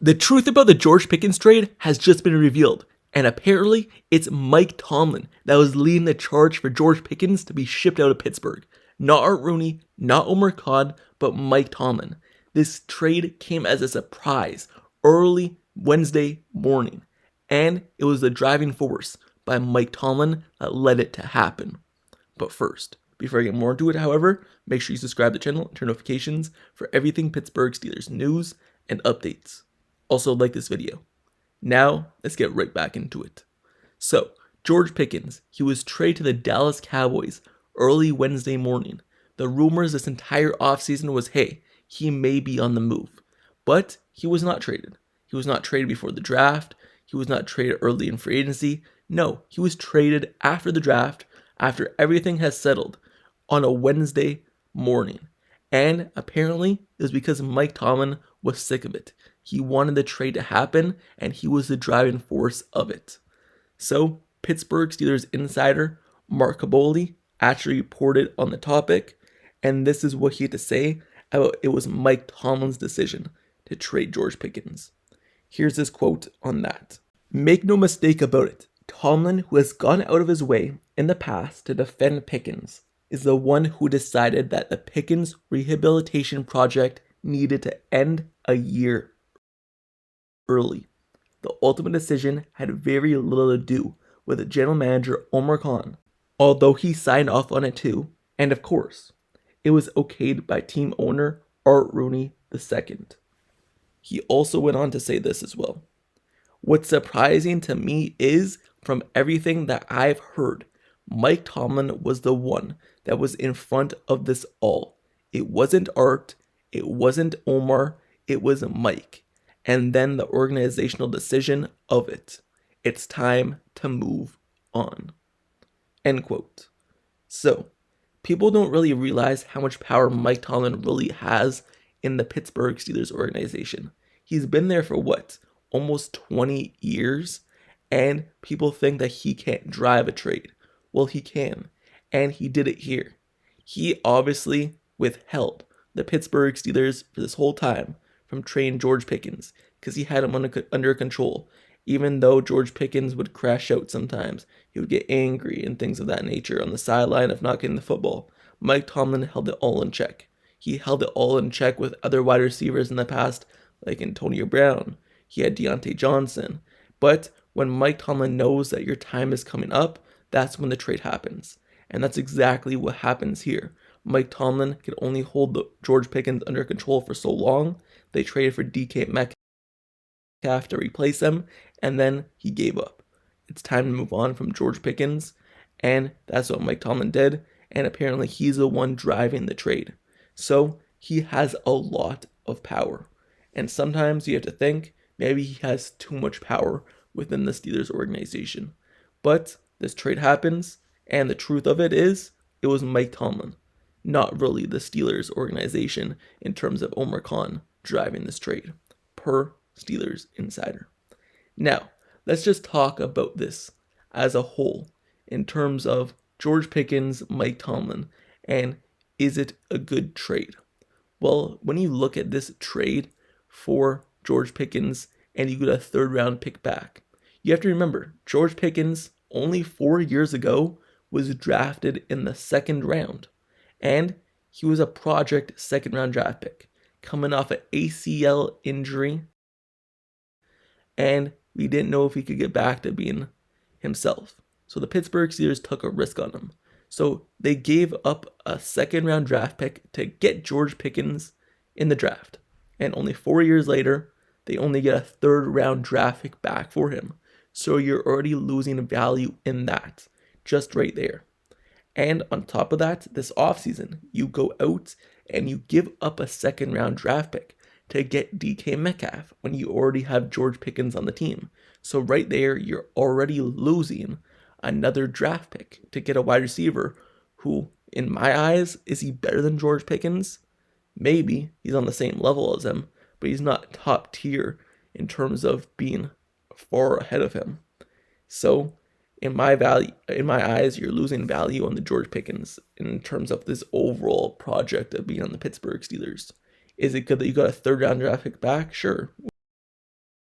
The truth about the George Pickens trade has just been revealed, and apparently it's Mike Tomlin that was leading the charge for George Pickens to be shipped out of Pittsburgh. Not Art Rooney, not Omar Khan, but Mike Tomlin. This trade came as a surprise early Wednesday morning, and it was the driving force by Mike Tomlin that led it to happen. But first, before I get more into it, however, make sure you subscribe to the channel and turn notifications for everything Pittsburgh Steelers news and updates. Also, like this video. Now, let's get right back into it. So, George Pickens, he was traded to the Dallas Cowboys early Wednesday morning. The rumors this entire offseason was, hey, he may be on the move. But he was not traded. He was not traded before the draft. He was not traded early in free agency. No, he was traded after the draft, after everything has settled, on a Wednesday morning. And apparently, it was because Mike Tomlin was sick of it. He wanted the trade to happen, and he was the driving force of it. So, Pittsburgh Steelers insider Mark Caboli actually reported on the topic, and this is what he had to say about it was Mike Tomlin's decision to trade George Pickens. Here's his quote on that. "Make no mistake about it, Tomlin, who has gone out of his way in the past to defend Pickens, is the one who decided that the Pickens rehabilitation project needed to end a year early. The ultimate decision had very little to do with general manager Omar Khan, although he signed off on it too, and of course, it was okayed by team owner Art Rooney II. He also went on to say this as well. What's surprising to me is, from everything that I've heard, Mike Tomlin was the one that was in front of this all. It wasn't Art, it wasn't Omar, it was Mike. And then the organizational decision of it. It's time to move on." End quote. So, people don't really realize how much power Mike Tomlin really has in the Pittsburgh Steelers organization. He's been there for what? Almost 20 years? And people think that he can't drive a trade. Well, he can. And he did it here. He obviously withheld the Pittsburgh Steelers for this whole time from trading George Pickens because he had him under control. Even though George Pickens would crash out sometimes, he would get angry and things of that nature on the sideline of not getting the football. Mike Tomlin held it all in check. He held it all in check with other wide receivers in the past, like Antonio Brown. He had Deontay Johnson. But when Mike Tomlin knows that your time is coming up, that's when the trade happens. And that's exactly what happens here. Mike Tomlin could only hold the George Pickens under control for so long. They traded for DK Metcalf to replace him, and then he gave up. It's time to move on from George Pickens, and that's what Mike Tomlin did, and apparently he's the one driving the trade. So he has a lot of power, and sometimes you have to think maybe he has too much power within the Steelers organization. But this trade happens, and the truth of it is, it was Mike Tomlin, not really the Steelers organization in terms of Omar Khan driving this trade, per Steelers Insider. Now, let's just talk about this as a whole in terms of George Pickens, Mike Tomlin, and is it a good trade? Well, when you look at this trade for George Pickens and you get a third-round pick back, you have to remember, George Pickens, only 4 years ago, was drafted in the second round, and he was a project second-round draft pick, coming off an ACL injury, and we didn't know if he could get back to being himself. So the Pittsburgh Steelers took a risk on him. So they gave up a second-round draft pick to get George Pickens in the draft. And only 4 years later, they only get a third-round draft pick back for him. So you're already losing value in that, just right there. And on top of that, this offseason, you go out and you give up a second-round draft pick to get DK Metcalf when you already have George Pickens on the team. So right there, you're already losing another draft pick to get a wide receiver who, in my eyes, is he better than George Pickens? Maybe. He's on the same level as him, but he's not top tier in terms of being far ahead of him. So in my eyes, you're losing value on the George Pickens in terms of this overall project of being on the Pittsburgh Steelers. Is it good that you got a third round draft pick back? Sure.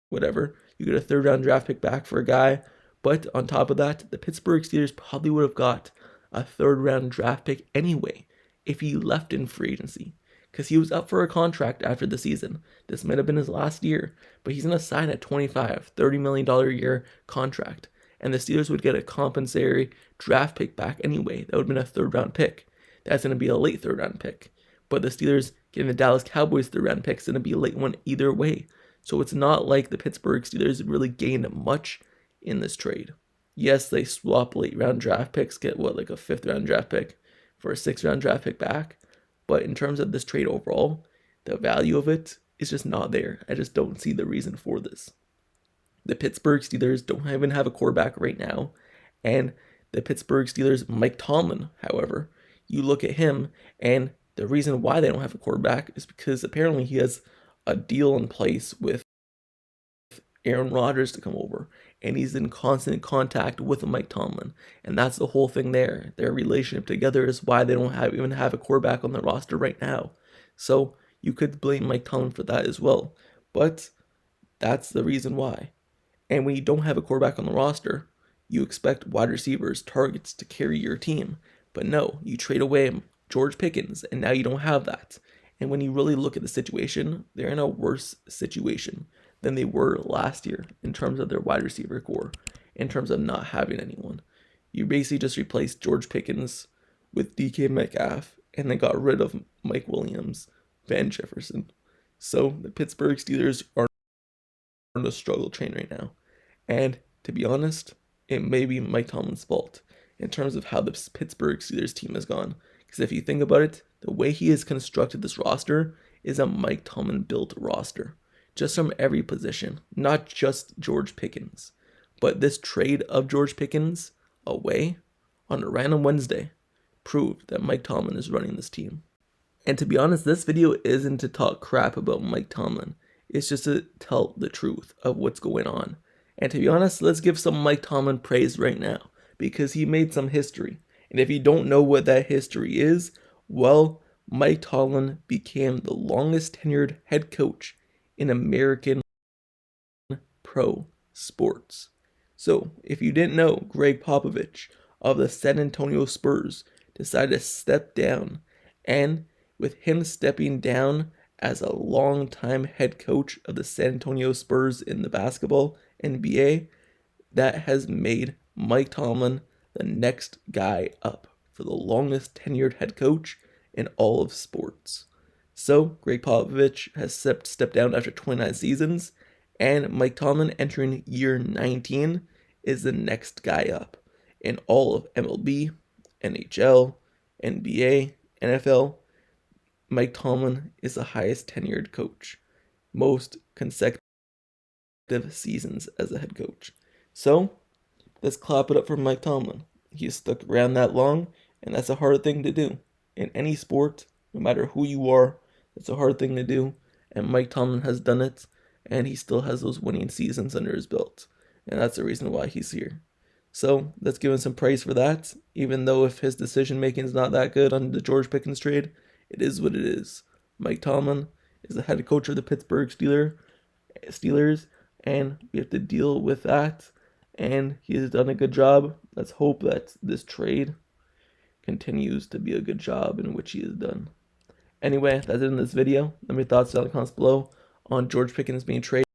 whatever. You get a 3rd round draft pick back for a guy. But on top of that, the Pittsburgh Steelers probably would have got a 3rd round draft pick anyway if he left in free agency, because he was up for a contract after the season. This might have been his last year, but he's going to sign a $25-30 million a year contract, and the Steelers would get a compensatory draft pick back anyway. That would have been a 3rd round pick. That's going to be a late 3rd round pick. But the Steelers getting the Dallas Cowboys 3rd round pick is going to be a late one either way. So it's not like the Pittsburgh Steelers really gained much in this trade. Yes, they swap late round draft picks, get like a 5th round draft pick for a 6th round draft pick back. But in terms of this trade overall, the value of it is just not there. I just don't see the reason for this. The Pittsburgh Steelers don't even have a quarterback right now. And the Pittsburgh Steelers, Mike Tomlin, however, you look at him, and the reason why they don't have a quarterback is because apparently he has a deal in place with Aaron Rodgers to come over, and he's in constant contact with Mike Tomlin, and that's the whole thing there. Their relationship together is why they don't even have a quarterback on the roster right now. So you could blame Mike Tomlin for that as well, but that's the reason why. And when you don't have a quarterback on the roster, you expect wide receivers, targets to carry your team, but no, you trade away George Pickens, and now you don't have that. And when you really look at the situation, they're in a worse situation than they were last year in terms of their wide receiver core, in terms of not having anyone. You basically just replaced George Pickens with DK Metcalf and then got rid of Mike Williams, Van Jefferson. So the Pittsburgh Steelers are on a struggle train right now. And to be honest, it may be Mike Tomlin's fault in terms of how the Pittsburgh Steelers team has gone. Because if you think about it, the way he has constructed this roster is a Mike Tomlin built roster. Just from every position, not just George Pickens. But this trade of George Pickens away on a random Wednesday proved that Mike Tomlin is running this team. And to be honest, this video isn't to talk crap about Mike Tomlin. It's just to tell the truth of what's going on. And to be honest, let's give some Mike Tomlin praise right now, because he made some history. And if you don't know what that history is, well, Mike Tomlin became the longest tenured head coach in American pro sports. So, if you didn't know, Greg Popovich of the San Antonio Spurs decided to step down, and with him stepping down as a longtime head coach of the San Antonio Spurs in the basketball NBA, that has made Mike Tomlin the next guy up for the longest tenured head coach in all of sports. So, Greg Popovich has stepped down after 29 seasons, and Mike Tomlin, entering year 19, is the next guy up in all of MLB, NHL, NBA, NFL. Mike Tomlin is the highest tenured coach, most consecutive seasons as a head coach. So, let's clap it up for Mike Tomlin. He's stuck around that long, and that's a hard thing to do. In any sport, no matter who you are, it's a hard thing to do, and Mike Tomlin has done it, and he still has those winning seasons under his belt, and that's the reason why he's here. So let's give him some praise for that, even though if his decision making is not that good on the George Pickens trade, it is what it is. Mike Tomlin is the head coach of the Pittsburgh Steelers, and we have to deal with that, and he has done a good job. Let's hope that this trade continues to be a good job in which he has done. Anyway, that's it in this video. Let me thoughts down in the comments below on George Pickens being traded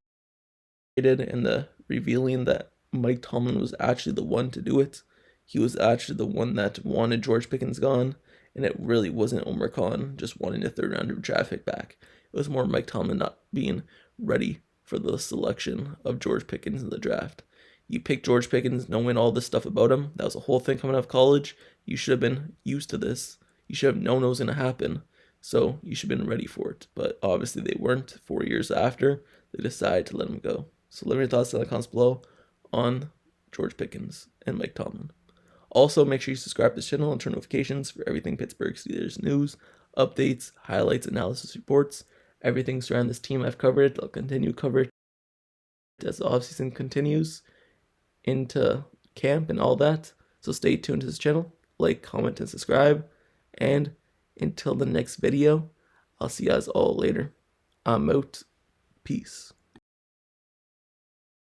and the revealing that Mike Tomlin was actually the one to do it. He was actually the one that wanted George Pickens gone, and it really wasn't Omar Khan just wanting a 3rd round draft pick back. It was more Mike Tomlin not being ready for the selection of George Pickens in the draft. You picked George Pickens knowing all this stuff about him. That was a whole thing coming out of college. You should have been used to this. You should have known it was going to happen. So you should have been ready for it. But obviously they weren't. 4 years after, they decided to let him go. So let me know your thoughts in the comments below on George Pickens and Mike Tomlin. Also, make sure you subscribe to this channel and turn notifications for everything Pittsburgh Steelers news, updates, highlights, analysis reports. Everything surrounding this team I've covered. I'll continue to cover it as the offseason continues into camp and all that. So stay tuned to this channel. Like, comment, and subscribe. And until the next video, I'll see you guys all later. I'm out. Peace.